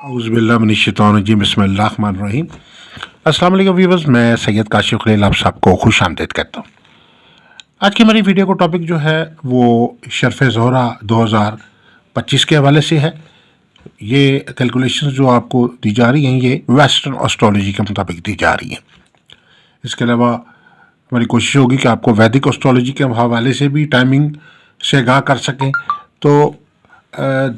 औज़ुबिल्लाहिमिनश्शैतानिर्रजीम बिस्मिल्लाहिर्रहमानिर्रहीम। अस्सलाम वालेकुम व्यूअर्स, मैं सैयद काशिफ खलील आप सबको खुश आमदीद कहता हूँ। आज की हमारी वीडियो का टॉपिक जो है वो शर्फ़ ज़ोहरा 2025 के हवाले से है। ये कैलकुलेशंस जो आपको दी जा रही हैं ये वेस्टर्न एस्ट्रोलॉजी के मुताबिक दी जा रही हैं। इसके अलावा हमारी कोशिश होगी कि आपको वैदिक एस्ट्रोलॉजी के हवाले से भी टाइमिंग से आगाह कर सकें। तो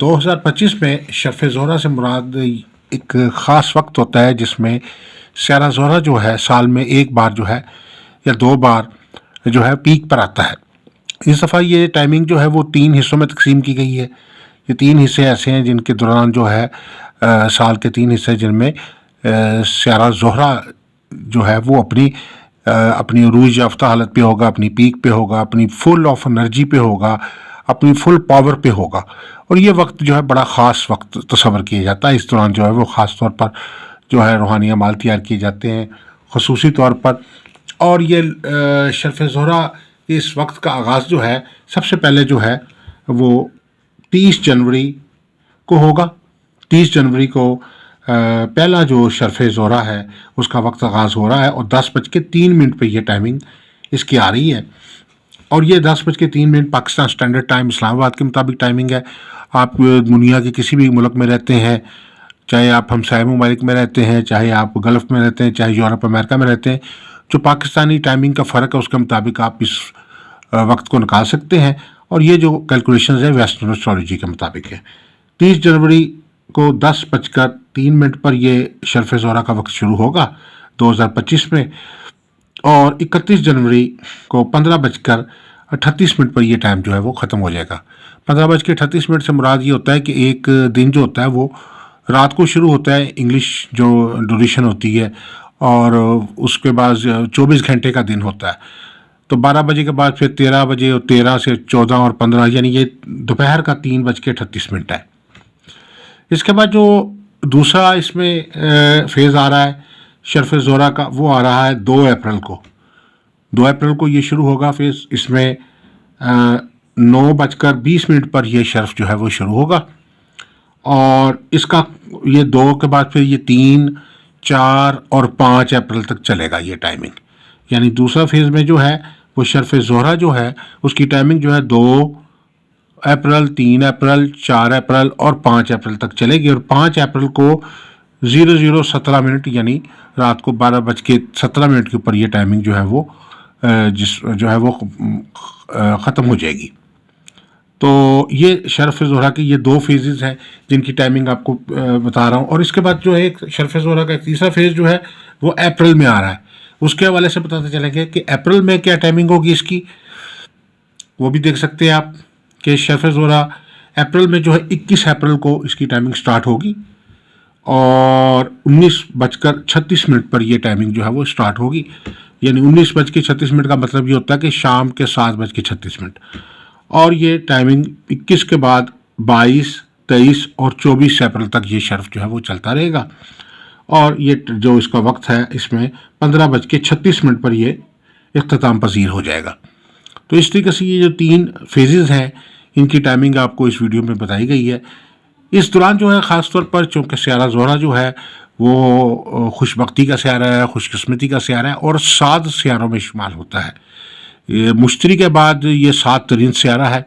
2025 में शर्फ़ ज़ोहरा से मुराद एक ख़ास वक्त होता है जिसमें स्यारा ज़ोहरा जो है साल में एक बार जो है या दो बार जो है पीक पर आता है। इस दफ़ा ये टाइमिंग जो है वो 3 हिस्सों में तकसीम की गई है। ये 3 हिस्से ऐसे हैं जिनके दौरान जो है साल के 3 हिस्से जिनमें स्यारा ज़ोहरा जो है वो अपनी उरूज याफ्ता हालत पे होगा, अपनी पीक पे होगा, अपनी फुल ऑफ एनर्जी पे होगा, अपनी फुल पावर पे होगा। और ये वक्त जो है बड़ा ख़ास वक्त तस्वर किया जाता है। इस दौरान जो है वो ख़ास तौर पर जो है रूहानी अमाल तैयार किए जाते हैं ख़ुसूसी तौर पर। और ये शर्फ़ ज़ोहरा इस वक्त का आगाज़ जो है सबसे पहले जो है वो 30 जनवरी को होगा। 30 जनवरी को पहला जो शर्फ़ ज़ोहरा है उसका वक्त आगाज़ हो रहा है और 10:03 पर यह टाइमिंग इसकी आ रही है। और ये 10:03 पाकिस्तान स्टैंडर्ड टाइम इस्लामाबाद के मुताबिक टाइमिंग है। आप दुनिया के किसी भी मुल्क में रहते हैं, चाहे आप हमसाय ममालिक में रहते हैं, चाहे आप गल्फ़ में रहते हैं, चाहे यूरोप अमेरिका में रहते हैं, जो पाकिस्तानी टाइमिंग का फ़र्क है उसके मुताबिक आप इस वक्त को निकाल सकते हैं। और ये जो कैलकुलेशन है वेस्टर्न एस्ट्रोलॉजी के मुताबिक है। 30 जनवरी को 10:03 पर यह शर्फ़ ज़ोहरा का वक्त शुरू होगा 2025 में। और 31 जनवरी को 15:38 पर यह टाइम जो है वो ख़त्म हो जाएगा। 15:38 से मुराद ये होता है कि एक दिन जो होता है वो रात को शुरू होता है, इंग्लिश जो ड्यूरेशन होती है, और उसके बाद 24 घंटे का दिन होता है। तो 12 बजे के बाद फिर 13 बजे और 13 से 14 और 15 यानी ये दोपहर का 3:38 है। इसके बाद जो दूसरा इसमें फेज़ आ रहा है शर्फ़ ज़ोहरा का वो आ रहा है 2 अप्रैल को। 2 अप्रैल को ये शुरू होगा फेज़। इसमें 9:20 पर यह शर्फ़ जो है वो शुरू होगा। और इसका ये 2 के बाद फिर ये 3, 4 और 5 अप्रैल तक चलेगा ये टाइमिंग। यानी दूसरा फेज़ में जो है वो शर्फ़ ज़ोहरा जो है उसकी टाइमिंग जो है 2 अप्रैल, 3 अप्रैल, 4 अप्रैल और 5 अप्रैल तक चलेगी। और 5 अप्रैल को 00:17 यानी रात को 12:17 के ऊपर ये टाइमिंग जो है वो ख़त्म हो जाएगी। तो ये शर्फ़ ज़ोहरा के ये 2 फेजेज़ हैं जिनकी टाइमिंग आपको बता रहा हूँ। और इसके बाद जो है एक शर्फ़ ज़ोहरा का तीसरा फेज़ जो है वो अप्रैल में आ रहा है। उसके हवाले से पता चलेगा कि अप्रैल में क्या टाइमिंग होगी इसकी, वो भी देख सकते हैं आप कि शर्फ़ ज़ोहरा अप्रैल में जो है 21 अप्रैल को इसकी टाइमिंग स्टार्ट होगी और 19:36 पर यह टाइमिंग जो है वो स्टार्ट होगी। यानी 19:36 का मतलब ये होता है कि शाम के 7:36। और ये टाइमिंग 21 के बाद 22, 23 और 24 अप्रैल तक ये शर्फ़ जो है वो चलता रहेगा। और ये जो इसका वक्त है इसमें 15:36 पर ये इख्तिताम पजीर हो जाएगा। तो इस तरीके से ये जो 3 फेजेज़ हैं इनकी टाइमिंग आपको इस वीडियो में बताई गई है। इस दौरान जो है ख़ास तौर पर चूँकि स्यारा ज़ोहरा जो है वो खुशबख्ती का स्यारा है, खुशकिस्मती का स्यारा है और 7 स्यारों में शुमार होता है। ये मुश्तरी के बाद ये 7 तरीन स्यारा है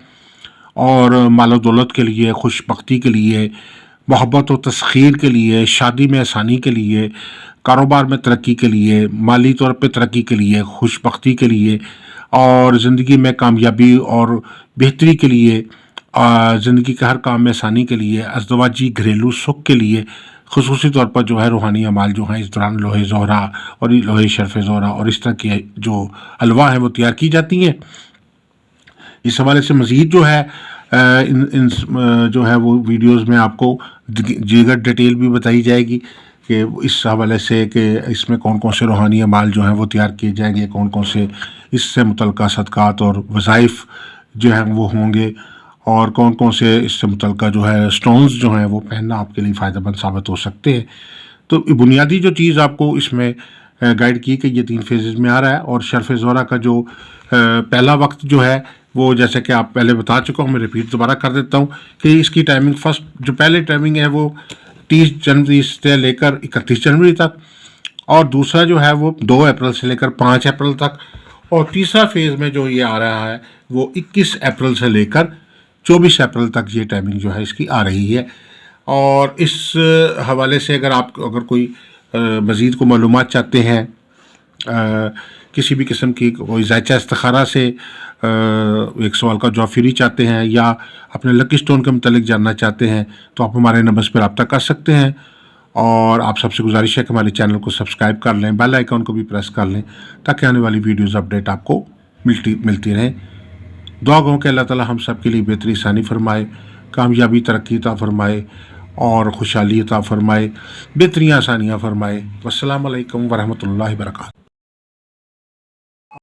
और मालो दौलत के लिए, खुशबख्ती के लिए, मोहब्बत व तस्खीर के लिए, शादी में आसानी के लिए, कारोबार में तरक्की के लिए, माली तौर पे तरक्की के लिए, खुशबख्ती के लिए और ज़िंदगी में कामयाबी और बेहतरी के लिए, ज़िंदगी के हर काम में आसानी के लिए, अज़दवाजी घरेलू सुख के लिए ख़ुसूसी तौर पर जो है रूहानी अमाल जो हैं इस दौरान लोहे ज़ोहरा और लोहे शर्फ़ ज़ोहरा और इस तरह की जो हलवा हैं वो तैयार की जाती हैं। इस हवाले से मज़ीद जो है जो है वो वीडियोज़ में आपको दीगर डिटेल भी बताई जाएगी कि इस हवाले से कि इसमें कौन कौन से रूहानी अमाल जो हैं वो तैयार किए जाएंगे, कौन कौन से इससे मुतल्लिक़ सदक़ात और वज़ाइफ़ जो हैं वो होंगे और कौन कौन से इससे मुतल्लिक़ जो है स्टोन्स जो हैं वो पहनना आपके लिए फ़ायदेमंद साबित हो सकते हैं। तो बुनियादी जो चीज़ आपको इसमें गाइड की कि ये 3 फेजेज़ में आ रहा है। और शर्फ़ ज़ोहरा का जो पहला वक्त जो है वो जैसे कि आप पहले बता चुका हूँ, मैं रिपीट दोबारा कर देता हूँ कि इसकी टाइमिंग फर्स्ट जो पहले टाइमिंग है वो 30 जनवरी से लेकर 31 जनवरी तक, और दूसरा जो है वो 2 अप्रैल से लेकर 5 अप्रैल तक, और तीसरा फेज़ में जो ये आ रहा है वो 21 अप्रैल से लेकर 24 अप्रैल तक ये टाइमिंग जो है इसकी आ रही है। और इस हवाले से अगर कोई मज़ीद को मालूमात चाहते हैं, किसी भी किस्म की कोई ज़ायचा इस्तिखारा से एक सवाल का जवाब फ्री चाहते हैं, या अपने लकी स्टोन के मतलब जानना चाहते हैं, तो आप हमारे नंबर पर रब्ता कर सकते हैं। और आप सबसे गुजारिश है कि हमारे चैनल को सब्सक्राइब कर लें, बेल आइकन को भी प्रेस कर लें, ताकि आने वाली वीडियोज़ अपडेट आपको मिलती रहे। दुआ गो कि अल्लाह ताला हम सब के लिए बेहतरी आसानी फरमाए, कामयाबी तरक्की अता फरमाए, और खुशहाली अता फरमाए, बेहतरी आसानियाँ फरमाए। वस्सलाम अलैकुम वरहमतुल्लाहि वबरकातुहू।